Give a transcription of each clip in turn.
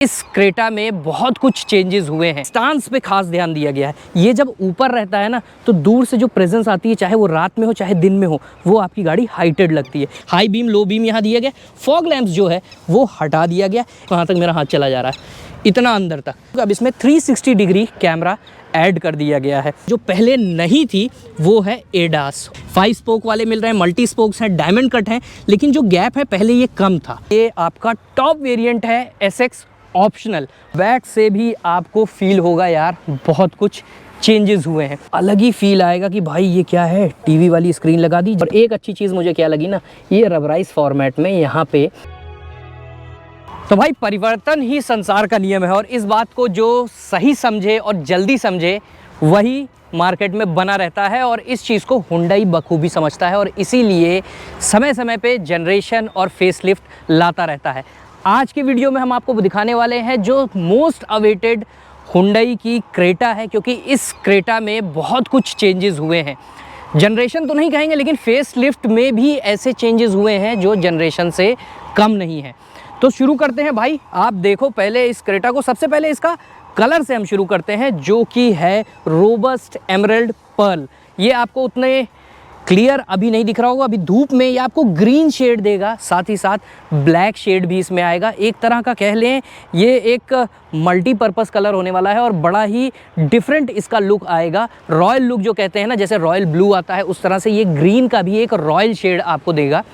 इस क्रेटा में बहुत कुछ चेंजेस हुए हैं। स्टांस पे खास ध्यान दिया गया है। ये जब ऊपर रहता है ना तो दूर से जो प्रेजेंस आती है, चाहे वो रात में हो चाहे दिन में हो, वो आपकी गाड़ी हाइटेड लगती है। हाई बीम लो बीम यहाँ दिया गया। फॉग लैंप्स जो है वो हटा दिया गया। वहाँ तक मेरा हाथ चला जा रहा है, इतना अंदर तक। अब इसमें 360 डिग्री कैमरा ऐड कर दिया गया है। जो पहले नहीं थी वो है एडास। 5 स्पोक वाले मिल रहे हैं, मल्टी स्पोक्स हैं, डायमंड कट हैं, लेकिन जो गैप है पहले ये कम था। ये आपका टॉप वेरिएंट है SX ऑप्शनल। बैक से भी आपको फील होगा यार बहुत कुछ चेंजेस हुए हैं। अलग ही फील आएगा कि भाई ये क्या है, टीवी वाली स्क्रीन लगा दी। और एक अच्छी चीज़ मुझे क्या लगी ना, ये रबराइज फॉर्मेट में यहाँ पे। तो भाई परिवर्तन ही संसार का नियम है, और इस बात को जो सही समझे और जल्दी समझे वही मार्केट में बना रहता है, और इस चीज़ को हुंडई बखूबी समझता है, और इसीलिए समय समय पे जनरेशन और फेसलिफ्ट लाता रहता है। आज की वीडियो में हम आपको दिखाने वाले हैं जो मोस्ट अवेटेड हुंडई की क्रेटा है, क्योंकि इस क्रेटा में बहुत कुछ चेंजेस हुए हैं। जनरेशन तो नहीं कहेंगे, लेकिन फेसलिफ्ट में भी ऐसे चेंजेस हुए हैं जो जनरेशन से कम नहीं है। तो शुरू करते हैं भाई। आप देखो पहले इस क्रेटा को, सबसे पहले इसका कलर से हम शुरू करते हैं, जो कि है रोबस्ट एमरल्ड पर्ल। ये आपको उतने क्लियर अभी नहीं दिख रहा होगा, अभी धूप में ये आपको ग्रीन शेड देगा, साथ ही साथ ब्लैक शेड भी इसमें आएगा। एक तरह का कह लें ये एक मल्टीपर्पज़ कलर होने वाला है, और बड़ा ही डिफरेंट इसका लुक आएगा। रॉयल लुक जो कहते हैं ना, जैसे रॉयल ब्लू आता है, उस तरह से ये ग्रीन का भी एक रॉयल शेड आपको देगा।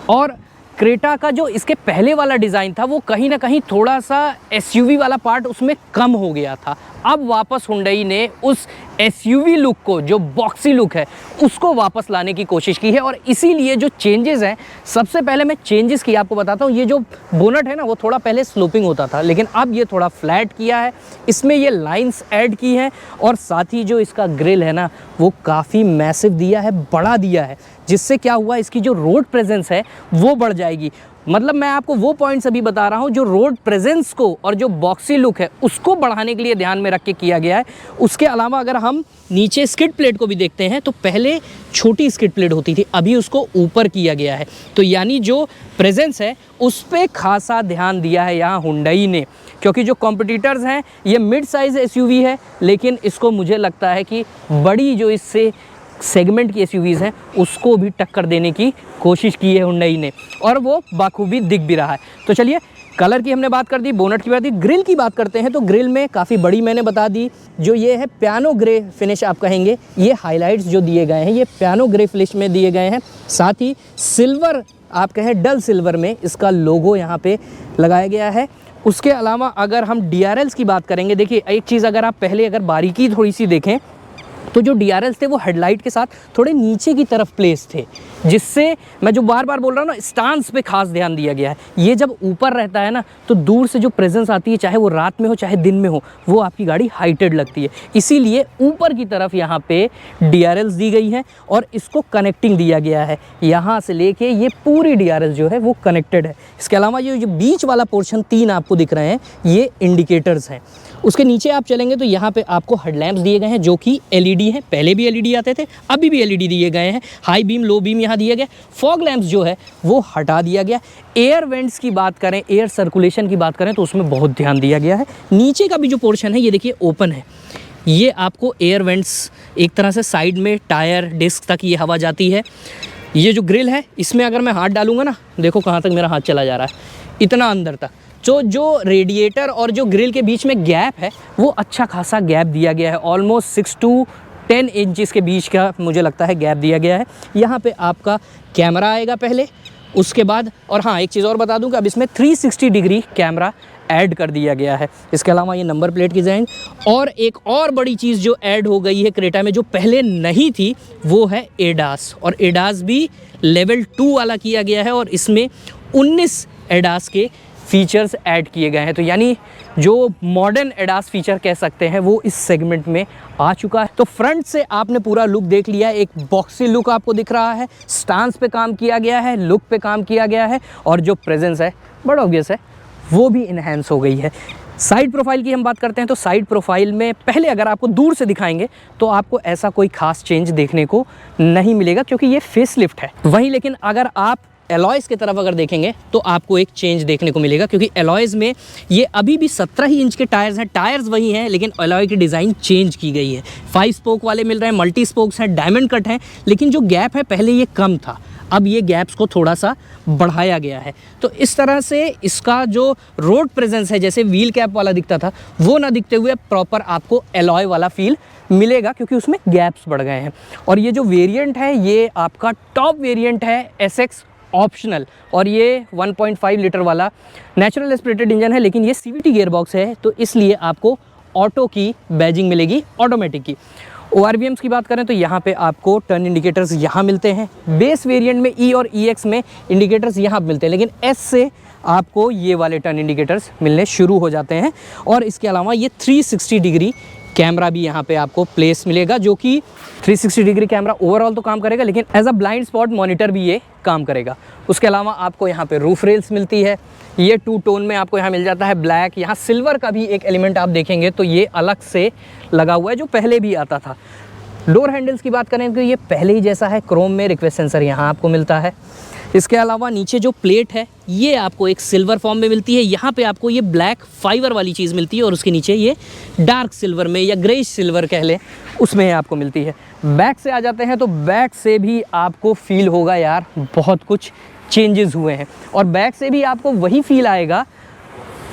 और क्रेटा का जो इसके पहले वाला डिज़ाइन था वो कहीं ना कहीं थोड़ा सा SUV वाला पार्ट उसमें कम हो गया था। अब वापस हुंडई ने उस SUV लुक को, जो बॉक्सी लुक है, उसको वापस लाने की कोशिश की है। और इसीलिए जो चेंजेस हैं, सबसे पहले मैं चेंजेस की आपको बताता हूँ। ये जो बोनट है ना, वो थोड़ा पहले स्लोपिंग होता था, लेकिन अब ये थोड़ा फ्लैट किया है। इसमें ये लाइंस ऐड की हैं, और साथ ही जो इसका ग्रिल है ना, वो काफ़ी मैसिव दिया है, बड़ा दिया है, जिससे क्या हुआ, इसकी जो रोड प्रेजेंस है वो बढ़ जाएगी। मतलब मैं आपको वो पॉइंट्स अभी बता रहा हूँ जो रोड प्रेजेंस को और जो बॉक्सी लुक है उसको बढ़ाने के लिए ध्यान में रख के किया गया है। उसके अलावा अगर हम नीचे स्किड प्लेट को भी देखते हैं, तो पहले छोटी स्किड प्लेट होती थी, अभी उसको ऊपर किया गया है। तो यानी जो प्रेजेंस है उस पर खासा ध्यान दिया है यहाँ हुंडई ने, क्योंकि जो कॉम्पिटिटर्स हैं ये मिड साइज़ SUV है, लेकिन इसको मुझे लगता है कि बड़ी जो इससे सेगमेंट की SUVs हैं उसको भी टक्कर देने की कोशिश की है हुंडई ने, और वो बाखूबी दिख भी रहा है। तो चलिए, कलर की हमने बात कर दी, बोनट की बात दी, ग्रिल की बात करते हैं। तो ग्रिल में काफ़ी बड़ी मैंने बता दी, जो ये है पियानो ग्रे फिनिश आप कहेंगे। ये हाइलाइट्स जो दिए गए हैं ये पियानो ग्रे फिनिश में दिए गए हैं। साथ ही सिल्वर आप कहें डल सिल्वर में इसका लोगो यहाँ पे लगाया गया है। उसके अलावा अगर हम DRLs की बात करेंगे, देखिए एक चीज़ अगर आप पहले अगर बारीकी थोड़ी सी देखें तो जो DRLs थे वो हेडलाइट के साथ थोड़े नीचे की तरफ प्लेस थे, जिससे मैं जो बार बार बोल रहा हूँ ना, स्टांस पे खास ध्यान दिया गया है। ये जब ऊपर रहता है ना तो दूर से जो प्रेजेंस आती है, चाहे वो रात में हो चाहे दिन में हो, वो आपकी गाड़ी हाइटेड लगती है। इसीलिए ऊपर की तरफ यहाँ पे DRLs दी गई हैं, और इसको कनेक्टिंग दिया गया है। यहाँ से लेके ये पूरी DRL जो है वो कनेक्टेड है। इसके अलावा ये जो बीच वाला पोर्शन 3 आपको दिख रहे हैं, ये इंडिकेटर्स हैं। उसके नीचे आप चलेंगे तो यहाँ पे आपको हेडलैम्प्स दिए गए हैं, जो कि LED हैं। पहले भी LED आते थे, अभी भी LED दिए गए हैं। हाई बीम लो बीम यहाँ दिया गया। फॉग लैंप्स जो है वो हटा दिया गया। एयर वेंट्स की बात करें, एयर सर्कुलेशन की बात करें, तो उसमें बहुत ध्यान दिया गया है। नीचे का भी जो पोर्शन है ये देखिए ओपन है। ये आपको एयर वेंट्स, एक तरह से साइड में टायर डिस्क तक ये हवा जाती है। ये जो ग्रिल है इसमें अगर मैं हाथ डालूंगा ना, देखो कहाँ तक मेरा हाथ चला जा रहा है, इतना अंदर तक। जो रेडिएटर और जो ग्रिल के बीच में गैप है वो अच्छा खासा गैप दिया गया है। ऑलमोस्ट 6 to 10 इंचेस के बीच का मुझे लगता है गैप दिया गया है। यहाँ पे आपका कैमरा आएगा पहले, उसके बाद, और हाँ एक चीज़ और बता दूँ कि अब इसमें 360 डिग्री कैमरा ऐड कर दिया गया है। इसके अलावा ये नंबर प्लेट की डिज़ाइन, और एक और बड़ी चीज़ जो ऐड हो गई है क्रेटा में जो पहले नहीं थी, वो है एडास। और एडास भी लेवल 2 वाला किया गया है, और इसमें 19 एडास के फीचर्स ऐड किए गए हैं। तो यानी जो मॉडर्न एडास फीचर कह सकते हैं वो इस सेगमेंट में आ चुका है। तो फ्रंट से आपने पूरा लुक देख लिया है, एक बॉक्सी लुक आपको दिख रहा है। स्टांस पे काम किया गया है, लुक पे काम किया गया है, और जो प्रेजेंस है बड़ा ऑब्वियस है वो भी इन्हेंस हो गई है। साइड प्रोफाइल की हम बात करते हैं तो साइड प्रोफाइल में पहले अगर आपको दूर से दिखाएंगे तो आपको ऐसा कोई खास चेंज देखने को नहीं मिलेगा, क्योंकि ये फेसलिफ्ट है। वहीं लेकिन अगर आप एलॉयज़ की तरफ अगर देखेंगे तो आपको एक चेंज देखने को मिलेगा, क्योंकि एलॉयज़ में ये अभी भी 17 ही इंच के टायर्स हैं, टायर्स वही हैं लेकिन एलॉय की डिज़ाइन चेंज की गई है। 5 स्पोक वाले मिल रहे हैं, मल्टी स्पोक्स हैं, डायमंड कट हैं, लेकिन जो गैप है पहले ये कम था, अब ये गैप्स को थोड़ा सा बढ़ाया गया है। तो इस तरह से इसका जो रोड प्रेजेंस है, जैसे व्हील कैप वाला दिखता था वो ना दिखते हुए प्रॉपर आपको एलॉय वाला फील मिलेगा, क्योंकि उसमें गैप्स बढ़ गए हैं। और ये जो वेरिएंट है ये आपका टॉप वेरिएंट है SX ऑप्शनल, और ये 1.5 लीटर वाला नेचुरल एस्पिरेटेड इंजन है, लेकिन ये CVT गियर बॉक्स है, तो इसलिए आपको ऑटो की बैजिंग मिलेगी, ऑटोमेटिक की। ORVMs की बात करें तो यहाँ पे आपको टर्न इंडिकेटर्स यहाँ मिलते हैं। बेस वेरिएंट में E और EX में इंडिकेटर्स यहाँ मिलते हैं, लेकिन S से आपको ये वाले टर्न इंडिकेटर्स मिलने शुरू हो जाते हैं। और इसके अलावा ये 360 डिग्री कैमरा भी यहाँ पे आपको प्लेस मिलेगा, जो कि 360 डिग्री कैमरा ओवरऑल तो काम करेगा, लेकिन as a blind spot monitor भी ये काम करेगा। उसके अलावा आपको यहाँ पे रूफ रेल्स मिलती है, ये 2 टोन में आपको यहाँ मिल जाता है, ब्लैक। यहाँ सिल्वर का भी एक एलिमेंट आप देखेंगे तो ये अलग से लगा हुआ है, जो पहले भी आता था। डोर हैंडल्स की बात करें तो ये पहले ही जैसा है, क्रोम में रिक्वेस्ट सेंसर यहाँ आपको मिलता है। इसके अलावा नीचे जो प्लेट है ये आपको एक सिल्वर फॉर्म में मिलती है, यहाँ पे आपको ये ब्लैक फाइबर वाली चीज़ मिलती है, और उसके नीचे ये डार्क सिल्वर में या ग्रेइश सिल्वर कह लें उसमें आपको मिलती है। बैक से आ जाते हैं तो बैक से भी आपको फील होगा यार बहुत कुछ चेंजेस हुए हैं, और बैक से भी आपको वही फील आएगा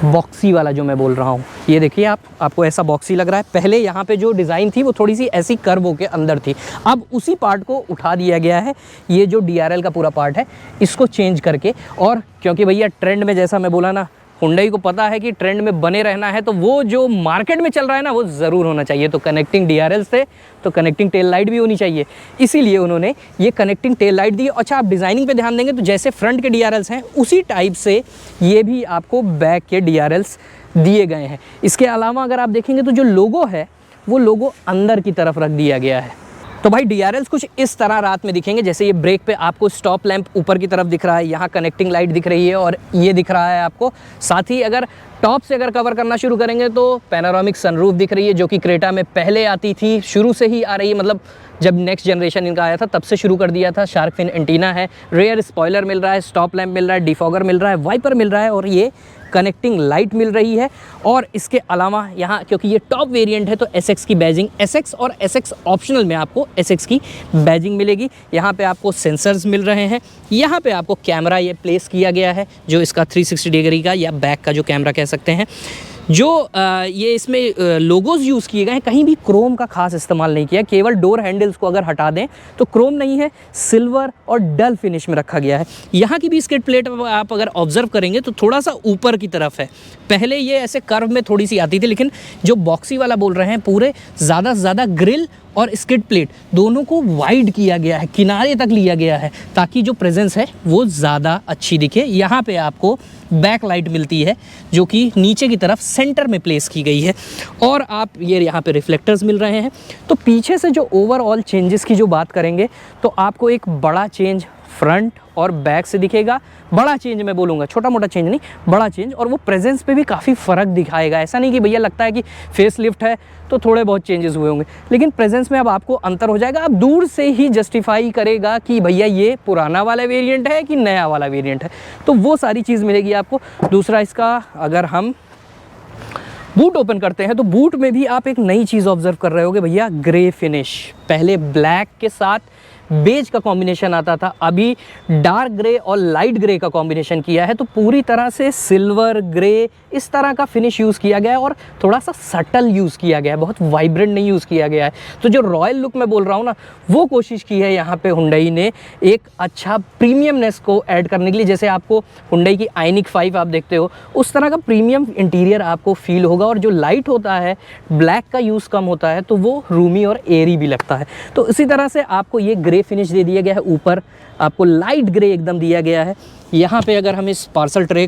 बॉक्सी वाला जो मैं बोल रहा हूँ। ये देखिए आपको ऐसा बॉक्सी लग रहा है। पहले यहाँ पे जो डिज़ाइन थी वो थोड़ी सी ऐसी कर्व होके अंदर थी, अब उसी पार्ट को उठा दिया गया है। ये जो DRL का पूरा पार्ट है इसको चेंज करके, और क्योंकि भैया ट्रेंड में, जैसा मैं बोला ना, हुंडई को पता है कि ट्रेंड में बने रहना है, तो वो जो मार्केट में चल रहा है ना वो ज़रूर होना चाहिए। तो कनेक्टिंग DRL से तो कनेक्टिंग टेल लाइट भी होनी चाहिए, इसीलिए उन्होंने ये कनेक्टिंग टेल लाइट दी। अच्छा, आप डिज़ाइनिंग पे ध्यान देंगे तो जैसे फ्रंट के DRLs हैं उसी टाइप से ये भी आपको बैक के DRLs दिए गए हैं। इसके अलावा अगर आप देखेंगे तो जो लोगो है वो लोगो अंदर की तरफ रख दिया गया है। तो भाई DRLs कुछ इस तरह रात में दिखेंगे, जैसे ये ब्रेक पे आपको स्टॉप लैंप ऊपर की तरफ दिख रहा है, यहाँ कनेक्टिंग लाइट दिख रही है, और ये दिख रहा है आपको। साथ ही अगर टॉप से अगर कवर करना शुरू करेंगे तो पैनोरामिक सनरूफ दिख रही है, जो कि क्रेटा में पहले आती थी, शुरू से ही आ रही है, मतलब जब नेक्स्ट जनरेशन इनका आया था तब से शुरू कर दिया था। शार्क फिन एंटीना है, रेयर स्पॉइलर मिल रहा है, स्टॉप लैंप मिल रहा है, डिफॉगर मिल रहा है, वाइपर मिल रहा है, और ये कनेक्टिंग लाइट मिल रही है। और इसके अलावा यहाँ क्योंकि ये टॉप वेरिएंट है तो SX की बैजिंग, SX और SX ऑप्शनल में आपको SX की बैजिंग मिलेगी। यहाँ पे आपको सेंसर्स मिल रहे हैं, यहाँ पे आपको कैमरा ये प्लेस किया गया है, जो इसका 360 डिग्री का या बैक का जो कैमरा कह सकते हैं। जो ये इसमें लोगोज यूज़ किए गए हैं, कहीं भी क्रोम का खास इस्तेमाल नहीं किया, केवल डोर हैंडल्स को अगर हटा दें तो क्रोम नहीं है, सिल्वर और डल फिनिश में रखा गया है। यहाँ की भी स्किड प्लेट आप अगर ऑब्जर्व करेंगे तो थोड़ा सा ऊपर की तरफ है, पहले ये ऐसे कर्व में थोड़ी सी आती थी, लेकिन जो बॉक्सी वाला बोल रहे हैं पूरे ज़्यादा से ज़्यादा ग्रिल और स्किड प्लेट दोनों को वाइड किया गया है, किनारे तक लिया गया है, ताकि जो प्रेजेंस है वो ज़्यादा अच्छी दिखे। यहाँ पे आपको बैक लाइट मिलती है जो कि नीचे की तरफ सेंटर में प्लेस की गई है, और आप ये यहाँ पे रिफ्लेक्टर्स मिल रहे हैं। तो पीछे से जो ओवरऑल चेंजेस की जो बात करेंगे तो आपको एक बड़ा चेंज फ्रंट और बैक से दिखेगा। बड़ा चेंज मैं बोलूँगा, छोटा मोटा चेंज नहीं, बड़ा चेंज, और वो प्रेजेंस पे भी काफ़ी फ़र्क दिखाएगा। ऐसा नहीं कि भैया लगता है कि फेस लिफ्ट है तो थोड़े बहुत चेंजेस हुए होंगे, लेकिन प्रेजेंस में अब आपको अंतर हो जाएगा। अब दूर से ही जस्टिफाई करेगा कि भैया ये पुराना वाला वेरिएंट है कि नया वाला वेरिएंट है, तो वो सारी चीज़ मिलेगी आपको। दूसरा, इसका अगर हम बूट ओपन करते हैं तो बूट में भी आप एक नई चीज़ ऑब्जर्व कर रहे होगे भैया, ग्रे फिनिश। पहले ब्लैक के साथ बेज का कॉम्बिनेशन आता था, अभी डार्क ग्रे और लाइट ग्रे का कॉम्बिनेशन किया है, तो पूरी तरह से सिल्वर ग्रे इस तरह का फिनिश यूज़ किया गया है, और थोड़ा सा सटल यूज़ किया गया है, बहुत वाइब्रेंट नहीं यूज़ किया गया है। तो जो रॉयल लुक मैं बोल रहा हूँ ना, वो कोशिश की है यहाँ पे हुंडई ने एक अच्छा प्रीमियमनेस को ऐड करने के लिए। जैसे आपको हुंडई की आइनिक 5 आप देखते हो, उस तरह का प्रीमियम इंटीरियर आपको फील होगा, और जो लाइट होता है, ब्लैक का यूज़ कम होता है, तो वो रूमी और एयरी भी लगता है। तो इसी तरह से आपको ये ग्रे फिनिश दे दिया गया है, ऊपर आपको लाइट ग्रे एकदम दिया गया है। यहाँ पे अगर हम इस पार्सल ट्रे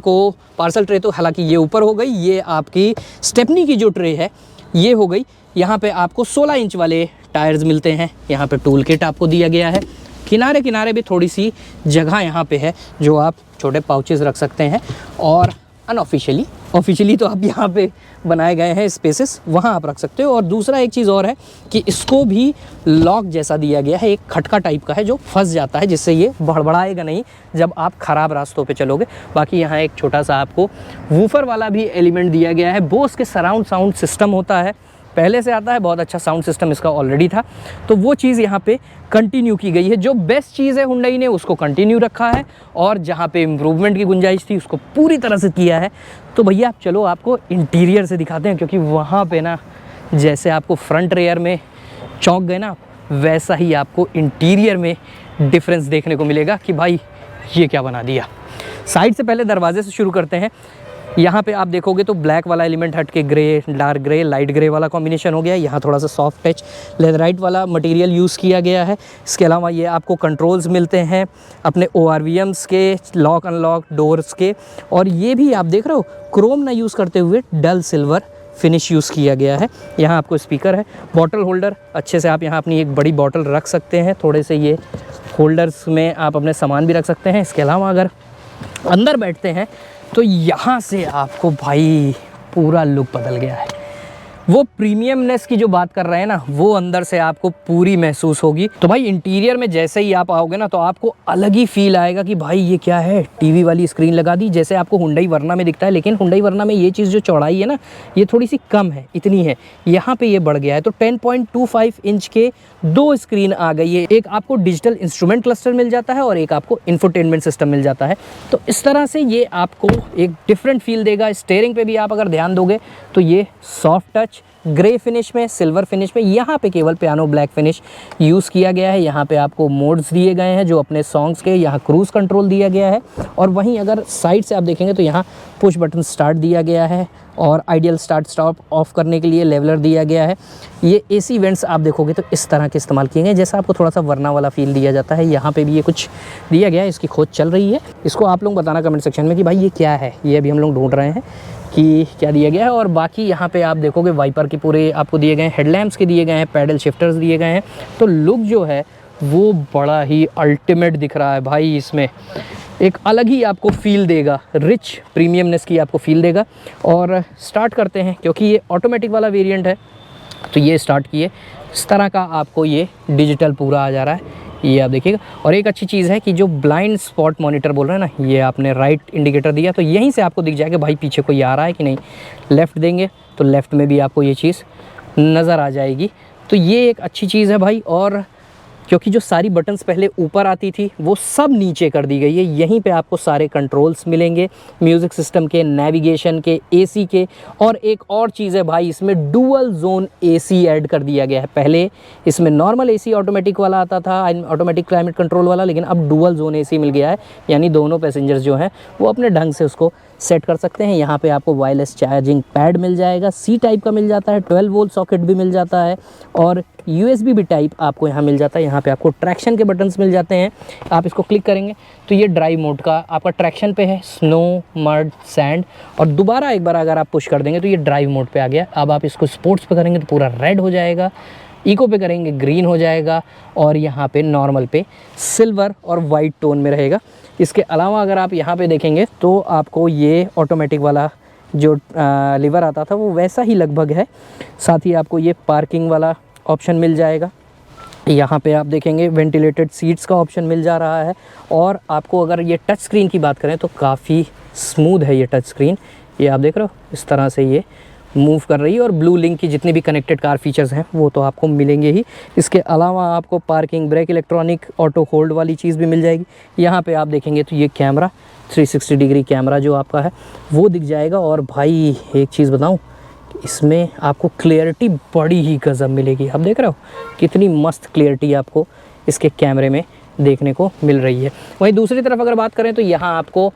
तो हालांकि ये ऊपर हो गई, ये आपकी स्टेपनी की जो ट्रे है ये हो गई। यहाँ पे आपको 16 इंच वाले टायर्स मिलते हैं, यहाँ पे टूल किट आपको दिया गया है। किनारे किनारे भी थोड़ी सी जगह यहाँ पे है जो आप छोटे पाउचेस रख सकते हैं, और अनऑफिशियली। ऑफिशियली तो आप यहाँ पे बनाए गए हैं स्पेसेस, वहाँ आप रख सकते हो। और दूसरा एक चीज़ और है कि इसको भी लॉक जैसा दिया गया है, एक खटका टाइप का है जो फंस जाता है, जिससे ये बड़बड़ाएगा नहीं जब आप ख़राब रास्तों पे चलोगे। बाकी यहाँ एक छोटा सा आपको वूफर वाला भी एलिमेंट दिया गया है। बोस के सराउंड साउंड सिस्टम होता है, पहले से आता है, बहुत अच्छा साउंड सिस्टम इसका ऑलरेडी था, तो वो चीज़ यहाँ पे कंटिन्यू की गई है। जो बेस्ट चीज़ है हुंडई ने उसको कंटिन्यू रखा है, और जहाँ पे इम्प्रूवमेंट की गुंजाइश थी उसको पूरी तरह से किया है। तो भैया आप चलो आपको इंटीरियर से दिखाते हैं, क्योंकि वहाँ पे ना जैसे आपको फ्रंट रेयर में चौंक गए ना, वैसा ही आपको इंटीरियर में डिफरेंस देखने को मिलेगा कि भाई ये क्या बना दिया। साइड से पहले दरवाजे से शुरू करते हैं। यहाँ पे आप देखोगे तो ब्लैक वाला एलिमेंट हट के grey, dark grey, light grey वाला कॉम्बिनेशन हो गया है। यहाँ थोड़ा सा सॉफ्ट टच लेदराइट वाला मटेरियल यूज़ किया गया है। इसके अलावा ये आपको कंट्रोल्स मिलते हैं अपने ORVMs के, लॉक अनलॉक डोर्स के, और ये भी आप देख रहे हो क्रोम ना यूज़ करते हुए डल सिल्वर फिनिश यूज़ किया गया है। यहाँ आपको स्पीकर है, बॉटल होल्डर अच्छे से आप यहाँ अपनी एक बड़ी बॉटल रख सकते हैं। थोड़े से ये होल्डर्स में आप अपने सामान भी रख सकते हैं। इसके अलावा अगर अंदर बैठते हैं तो यहाँ से आपको भाई पूरा लुक बदल गया है। वो प्रीमियमनेस की जो बात कर रहे हैं ना, वो अंदर से आपको पूरी महसूस होगी। तो भाई इंटीरियर में जैसे ही आप आओगे ना, तो आपको अलग ही फील आएगा कि भाई ये क्या है, टीवी वाली स्क्रीन लगा दी, जैसे आपको हुंडई वर्ना में दिखता है। लेकिन हुंडई वर्ना में ये चीज़ जो चौड़ाई है ना, ये थोड़ी सी कम है, इतनी है, यहाँ पे ये बढ़ गया है। तो 10.25 इंच के 2 स्क्रीन आ गई है। एक आपको डिजिटल इंस्ट्रूमेंट क्लस्टर मिल जाता है और एक आपको इंफोटेनमेंट सिस्टम मिल जाता है। तो इस तरह से ये आपको एक डिफरेंट फील देगा। स्टीयरिंग पे भी आप अगर ध्यान दोगे तो ये सॉफ्ट टच ग्रे फिनिश में, सिल्वर फिनिश में, यहाँ पे केवल पियानो ब्लैक फिनिश यूज़ किया गया है। यहाँ पे आपको मोड्स दिए गए हैं जो अपने सॉन्ग्स के, यहाँ क्रूज़ कंट्रोल दिया गया है। और वहीं अगर साइड से आप देखेंगे तो यहाँ पुश बटन स्टार्ट दिया गया है, और आइडियल स्टार्ट स्टॉप ऑफ करने के लिए लेवलर दिया गया है। ये AC वेंट्स आप देखोगे तो इस तरह के इस्तेमाल किए गए, जैसा आपको थोड़ा सा वर्ना वाला फील दिया जाता है। यहाँ पे भी ये कुछ दिया गया है, इसकी खोज चल रही है। इसको आप लोग बताना कमेंट सेक्शन में कि भाई ये क्या है, ये अभी हम लोग ढूंढ रहे हैं कि क्या दिया गया है। और बाकी यहाँ पे आप देखोगे वाइपर के पूरे आपको दिए गए हैं, हेडलैम्प्स के दिए गए हैं, पैडल शिफ्टर्स दिए गए हैं। तो लुक जो है वो बड़ा ही अल्टीमेट दिख रहा है भाई। इसमें एक अलग ही आपको फील देगा, रिच प्रीमियमनेस की आपको फील देगा। और स्टार्ट करते हैं, क्योंकि ये ऑटोमेटिक वाला वेरिएंट है, तो ये स्टार्ट किए, इस तरह का आपको ये डिजिटल पूरा आ जा रहा है, ये आप देखिएगा। और एक अच्छी चीज़ है कि जो ब्लाइंड स्पॉट मॉनिटर बोल रहे हैं ना, ये आपने राइट इंडिकेटर दिया तो यहीं से आपको दिख जाएगा भाई पीछे कोई आ रहा है कि नहीं। लेफ़्ट देंगे तो लेफ़्ट में भी आपको ये चीज़ नज़र आ जाएगी। तो ये एक अच्छी चीज़ है भाई। और क्योंकि जो सारी बटन्स पहले ऊपर आती थी वो सब नीचे कर दी गई है, यहीं पे आपको सारे कंट्रोल्स मिलेंगे, म्यूज़िक सिस्टम के, नेविगेशन के, AC के। और एक और चीज़ है भाई, इसमें डुअल जोन AC ऐड कर दिया गया है। पहले इसमें नॉर्मल AC ऑटोमेटिक वाला आता था, ऑटोमेटिक क्लाइमेट कंट्रोल वाला, लेकिन अब डुअल जोन AC मिल गया है, यानी दोनों पैसेंजर्स जो हैं वो अपने ढंग से उसको सेट कर सकते हैं। यहाँ पे आपको वायरलेस चार्जिंग पैड मिल जाएगा, C टाइप का मिल जाता है, 12 वोल्ट सॉकेट भी मिल जाता है, और USB भी टाइप आपको यहाँ मिल जाता है। यहाँ पे आपको ट्रैक्शन के बटन्स मिल जाते हैं। आप इसको क्लिक करेंगे तो ये ड्राइव मोड का आपका ट्रैक्शन पे है, स्नो, मड, सैंड, और दोबारा एक बार अगर आप पुश कर देंगे तो ये ड्राइव मोड पे आ गया। अब आप इसको स्पोर्ट्स पे करेंगे तो पूरा रेड हो जाएगा, इको पे करेंगे ग्रीन हो जाएगा, और यहाँ पे नॉर्मल पे सिल्वर और वाइट टोन में रहेगा। इसके अलावा अगर आप यहाँ पे देखेंगे तो आपको ये ऑटोमेटिक वाला जो लीवर आता था वो वैसा ही लगभग है। साथ ही आपको ये पार्किंग वाला ऑप्शन मिल जाएगा। यहाँ पे आप देखेंगे वेंटिलेटेड सीट्स का ऑप्शन मिल जा रहा है। और आपको अगर ये टच स्क्रीन की बात करें तो काफ़ी स्मूथ है ये टच स्क्रीन, ये आप देख रहे हो इस तरह से ये मूव कर रही है। और ब्लू लिंक की जितनी भी कनेक्टेड कार फीचर्स हैं वो तो आपको मिलेंगे ही। इसके अलावा आपको parking brake, electronic auto hold वाली चीज़ भी मिल जाएगी। यहाँ पे आप देखेंगे तो ये कैमरा 360 डिग्री कैमरा जो आपका है वो दिख जाएगा। और भाई एक चीज़ बताऊँ, इसमें आपको क्लियरिटी बड़ी ही गज़ब मिलेगी। आप देख रहे हो कितनी मस्त क्लियरिटी आपको इसके कैमरे में देखने को मिल रही है। वहीं दूसरी तरफ अगर बात करें तो यहाँ आपको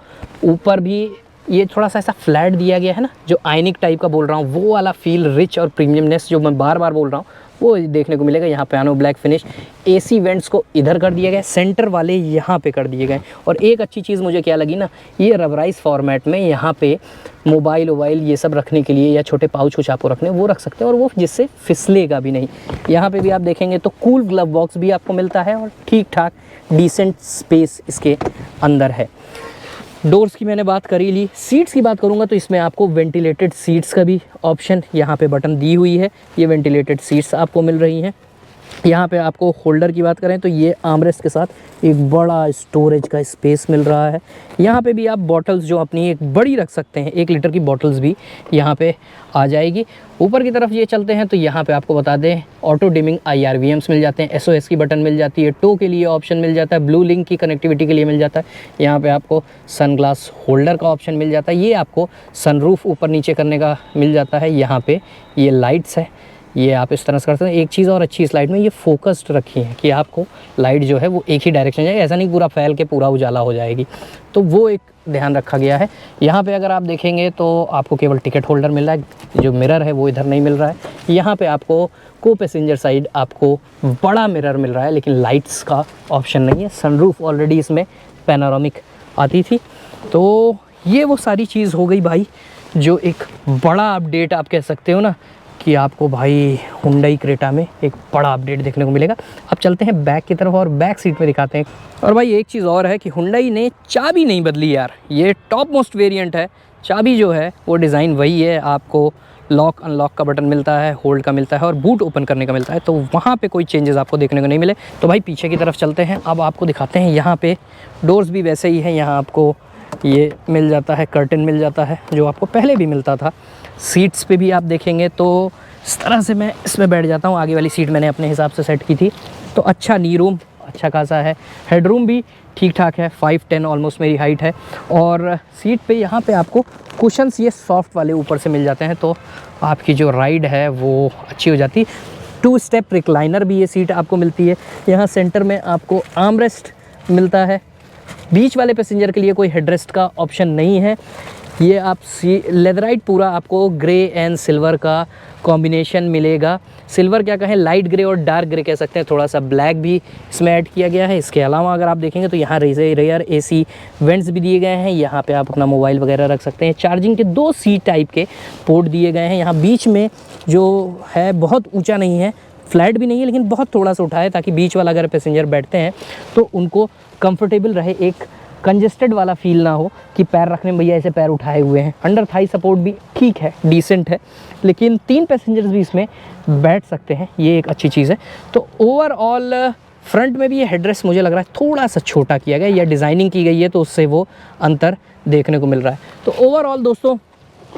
ऊपर भी ये थोड़ा सा ऐसा फ्लैट दिया गया है ना, जो आइनिक टाइप का बोल रहा हूँ, वो वाला फील, रिच और प्रीमियमनेस जो मैं बार बार बोल रहा हूँ वो देखने को मिलेगा। यहाँ piano black finish, AC vents को इधर कर दिया गया, सेंटर वाले यहाँ पे कर दिए गए। और एक अच्छी चीज़ मुझे क्या लगी ना, ये रबराइज फॉर्मेट में यहाँ पे मोबाइल ये सब रखने के लिए या छोटे पाउच कुछ आपको रखने वो रख सकते हैं, और वो जिससे फिसलेगा भी नहीं। यहाँ पे भी आप देखेंगे तो कूल ग्लव बॉक्स भी आपको मिलता है, और ठीक ठाक डिसेंट स्पेस इसके अंदर है। डोर्स की मैंने बात कर ही ली। सीट्स की बात करूँगा तो इसमें आपको वेंटिलेटेड सीट्स का भी ऑप्शन यहाँ पे बटन दी हुई है, ये वेंटिलेटेड सीट्स आपको मिल रही हैं। यहाँ पे आपको होल्डर की बात करें तो ये आर्मरेस्ट के साथ एक बड़ा स्टोरेज का स्पेस मिल रहा है। यहाँ पे भी आप बॉटल्स जो अपनी एक बड़ी रख सकते हैं, 1 लीटर की बॉटल्स भी यहाँ पे आ जाएगी। ऊपर की तरफ ये चलते हैं तो यहाँ पे आपको बता दें ऑटो डिमिंग IRVMs मिल जाते हैं, SOS की बटन मिल जाती है, टो के लिए ऑप्शन मिल जाता है, ब्लू लिंक की कनेक्टिविटी के लिए मिल जाता है। यहाँ पे आपको सनग्लास होल्डर का ऑप्शन मिल जाता है। ये आपको सनरूफ ऊपर नीचे करने का मिल जाता है। यहाँ पे ये लाइट्स है, ये आप इस तरह से कर सकते हैं। एक चीज़ और अच्छी स्लाइड में ये फोकस्ड रखी है कि आपको लाइट जो है वो एक ही डायरेक्शन जाएगी, ऐसा नहीं पूरा फैल के पूरा उजाला हो जाएगी, तो वो एक ध्यान रखा गया है। यहाँ पे अगर आप देखेंगे तो आपको केवल टिकट होल्डर मिल रहा है, जो मिरर है वो इधर नहीं मिल रहा है। यहाँ पे आपको को पैसेंजर साइड आपको बड़ा मिरर मिल रहा है, लेकिन लाइट्स का ऑप्शन नहीं है। सनरूफ ऑलरेडी इसमें पैनोरामिक आती थी। तो ये वो सारी चीज़ हो गई भाई, जो एक बड़ा अपडेट आप कह सकते हो ना कि आपको भाई हुंडई क्रेटा में एक बड़ा अपडेट देखने को मिलेगा। अब चलते हैं बैक की तरफ और बैक सीट में दिखाते हैं। और भाई एक चीज़ और है कि हुंडई ने चाबी नहीं बदली यार, ये टॉप मोस्ट वेरिएंट है। चाबी जो है वो डिज़ाइन वही है, आपको लॉक अनलॉक का बटन मिलता है, होल्ड का मिलता है और बूट ओपन करने का मिलता है, तो वहाँ पे कोई चेंजेस आपको देखने को नहीं मिले। तो भाई पीछे की तरफ चलते हैं, अब आपको दिखाते हैं। यहाँ पे डोर्स भी वैसे ही हैं, यहाँ आपको ये मिल जाता है, कर्टन मिल जाता है जो आपको पहले भी मिलता था। सीट्स पे भी आप देखेंगे तो इस तरह से मैं इसमें बैठ जाता हूँ, आगे वाली सीट मैंने अपने हिसाब से सेट की थी, तो अच्छा नी रूम अच्छा खासा है। हेडरूम भी ठीक ठाक है, 5'10" ऑलमोस्ट मेरी हाइट है। और सीट पे यहाँ पे आपको कुशन्स ये सॉफ्ट वाले ऊपर से मिल जाते हैं, तो आपकी जो राइड है वो अच्छी हो जाती। 2 स्टेप रिक्लाइनर भी ये सीट आपको मिलती है। यहाँ सेंटर में आपको आर्मरेस्ट मिलता है। बीच वाले पैसेंजर के लिए कोई हेडरेस्ट का ऑप्शन नहीं है। ये आप लेदराइट पूरा आपको ग्रे एंड सिल्वर का कॉम्बिनेशन मिलेगा। सिल्वर क्या कहें, लाइट ग्रे और डार्क ग्रे कह सकते हैं, थोड़ा सा ब्लैक भी इसमें ऐड किया गया है। इसके अलावा अगर आप देखेंगे तो यहाँ रेयर AC वेंट्स भी दिए गए हैं, यहाँ पे आप अपना मोबाइल वगैरह रख सकते हैं। चार्जिंग के 2 C टाइप के पोर्ट दिए गए हैं। यहाँ बीच में जो है बहुत ऊँचा नहीं है, फ्लैट भी नहीं है, लेकिन बहुत थोड़ा सा उठा है, ताकि बीच वाला अगर पैसेंजर बैठते हैं तो उनको कंफर्टेबल रहे, एक कंजेस्टेड वाला फील ना हो कि पैर रखने में भैया ऐसे पैर उठाए हुए हैं। अंडर थाई सपोर्ट भी ठीक है, डिसेंट है, लेकिन 3 पैसेंजर्स भी इसमें बैठ सकते हैं, ये एक अच्छी चीज़ है। तो ओवरऑल फ्रंट में भी ये हेडरेस्ट मुझे लग रहा है थोड़ा सा छोटा किया गया, या डिज़ाइनिंग की गई है तो उससे वो अंतर देखने को मिल रहा है। तो ओवरऑल दोस्तों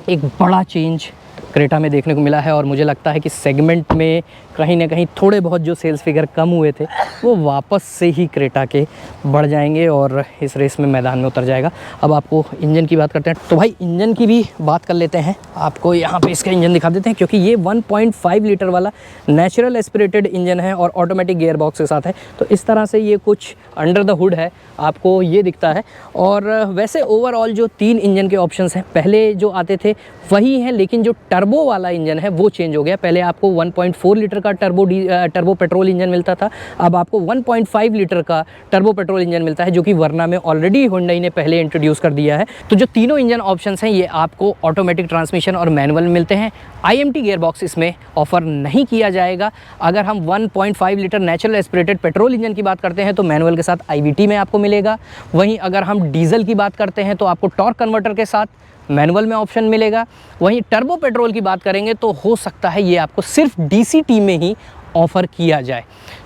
एक बड़ा चेंज क्रेटा में देखने को मिला है, और मुझे लगता है कि सेगमेंट में कहीं ना कहीं थोड़े बहुत जो सेल्स फिगर कम हुए थे वो वापस से ही क्रेटा के बढ़ जाएंगे और इस रेस में मैदान में उतर जाएगा। अब आपको इंजन की बात करते हैं, तो भाई इंजन की भी बात कर लेते हैं। आपको यहाँ पे इसका इंजन दिखा देते हैं, क्योंकि ये 1.5 लीटर वाला नेचुरल एस्पिरेटेड इंजन है और ऑटोमेटिक गियर बॉक्स के साथ है। तो इस तरह से ये कुछ अंडर द हुड है, आपको ये दिखता है। और वैसे ओवरऑल जो 3 इंजन के ऑप्शंस हैं पहले जो आते थे वही हैं, लेकिन जो टर्बो वाला इंजन है वो चेंज हो गया। पहले आपको 1.4 लीटर का टर्बो पेट्रोल इंजन मिलता था, अब आपको 1.5 लीटर का टर्बो पेट्रोल इंजन मिलता है, जो कि वरना में ऑलरेडी हुंडई ने पहले इंट्रोड्यूस कर दिया है। तो जो तीनों इंजन ऑप्शंस हैं ये आपको ऑटोमेटिक ट्रांसमिशन और मैनुअल में मिलते हैं। IMT गियर बॉक्स इसमें ऑफर नहीं किया जाएगा। अगर हम 1.5 litre natural aspirated petrol engine की बात करते हैं तो मैनुअल के साथ IVT में आपको मिलेगा। वहीं अगर हम डीजल की बात करते हैं तो आपको टॉर्क कन्वर्टर के साथ मैनुअल में ऑप्शन मिलेगा। वहीं टर्बो पेट्रोल की बात करेंगे तो हो सकता है ये आपको सिर्फ DCT में ही ऑफ़र किया जाए।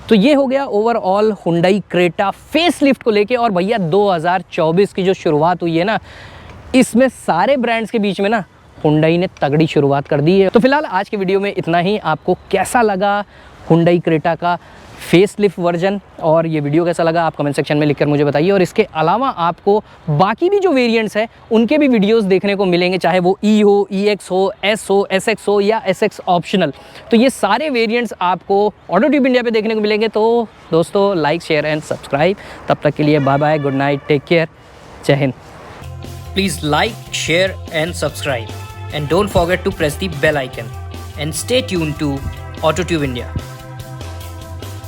तो ये हो गया ओवरऑल हुंडई क्रेटा फेसलिफ्ट को लेके। और भैया 2024 की जो शुरुआत हुई है ना, इसमें सारे ब्रांड्स के बीच में ना हुंडई ने तगड़ी शुरुआत कर दी है। तो फिलहाल आज के वीडियो में इतना ही। आपको कैसा लगा हुंडई क्रेटा का फेसलिफ्ट वर्जन, और ये वीडियो कैसा लगा आप कमेंट सेक्शन में लिखकर मुझे बताइए। और इसके अलावा आपको बाकी भी जो वेरिएंट्स हैं उनके भी वीडियोस देखने को मिलेंगे, चाहे वो E हो, EX हो, S हो, SX हो या SX ऑप्शनल। तो ये सारे वेरिएंट्स आपको ऑटोट्यूब इंडिया पे देखने को मिलेंगे। तो दोस्तों लाइक शेयर एंड सब्सक्राइब। तब तक के लिए bye bye, good night, take care, Jai Hind. Please like, share and subscribe, and don't forget to press the bell icon, and stay tuned to Autotube India.